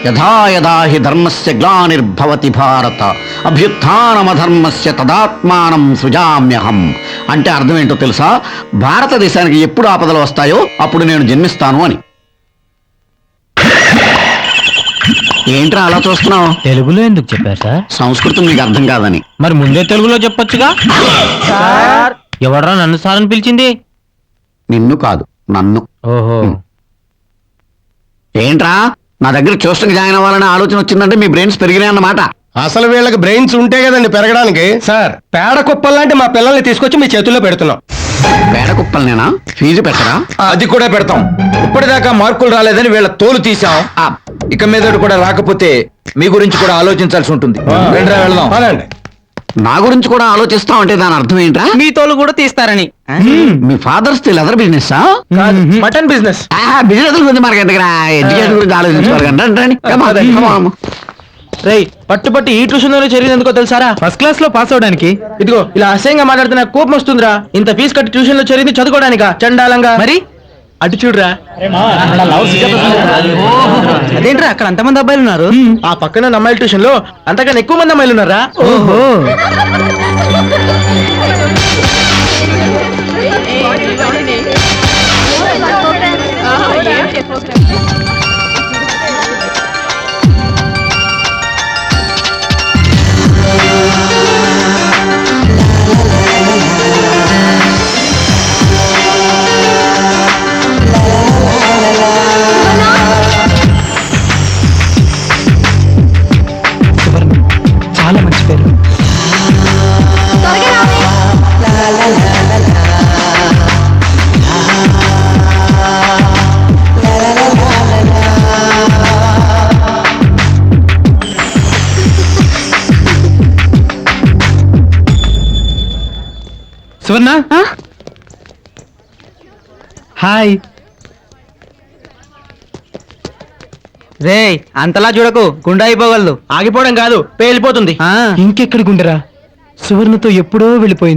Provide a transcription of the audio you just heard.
యథా యథా హి ధర్మస్య గ్లానిర్భవతి భారత అభ్యుత్థానమధర్మస్య తదాత్మానం సృజామ్యహం. అంటే అర్థం ఏంటో తెలుసా? భారతదేశానికి ఎప్పుడు ఆపదలు వస్తాయో అప్పుడు నేను జన్మిస్తాను అని. ఏంట్రా అలా చూస్తున్నావు? తెలుగులో ఎందుకు చెప్పారు సార్? సంస్కృతం నీకు అర్థం కాదని. మరి ముందే తెలుగులో చెప్పొచ్చుగా. ఎవడరా నన్ను సార్ అని పిలిచింది? నిన్ను కాదు, నన్ను. ఓహో, ఏంట్రా నా దగ్గర ట్యూషన్కి జాయిన్ అవ్వాలనే ఆలోచన వచ్చిందంటే మీ బ్రెయిన్స్ పెరిగినాయి అన్నమాట. అసలు వీళ్ళకి బ్రెయిన్స్ ఉంటే కదండి పెరగడానికి. సార్, పేడ కుప్పల్లాంటి మా పిల్లల్ని తీసుకొచ్చి మీ చేతుల్లో పెడుతున్నాం. పేడ కుప్పలనేనా? ఫీజు పెట్టరా? అది కూడా పెడతాం. ఇప్పటిదాకా మార్కులు రాలేదని వీళ్ళ తోలు తీసాం. ఇక మీద కూడా రాకపోతే మీ గురించి కూడా ఆలోచించాల్సి ఉంటుంది. వెళ్దాం. అలాండి. నా గురించి కూడా ఆలోచిస్తాం అంటే దాని అర్థం ఏంట్రా? మీ తోలు కూడా తీస్తారని. మీ fathers leather business? Mutton business. Business గురించి మనకి ఎందుకురా? ఎడ్యుకేషన్ గురించి ఆలోచించుకోవాలి. రేయ్, పట్టుబట్టి ఈ ట్యూషన్ చేరినందుకో తెలుసారా? ఫస్ట్ క్లాస్ లో పాస్ అవడానికి. ఇదిగో ఇలా అసహ్యంగా మాట్లాడితే నాకు కోపం వస్తుందిరా. ఇంత ఫీజు కట్టి ట్యూషన్ లో చేరింది చదువుకోవడానికా? చండాలంగా. మరి అటు చూడరా. అదేంట్రా అక్కడ అంతమంది అబ్బాయిలు ఉన్నారు? ఆ పక్కన అమ్మాయిల ట్యూషన్ లో అంతకన్నా ఎక్కువ మంది అమ్మాయిలు ఉన్నారా? ఓహో. చాలా మంచి పేరు. సువర్ణ, హాయ్. రే అంతలా చూడకు, గుండె అయిపోగలదు. ఆగిపోవడం కాదు, పేలిపోతుంది. ఇంకెక్కడి గుండెరా? సువర్ణతో ఎప్పుడో వెళ్ళిపోయింది.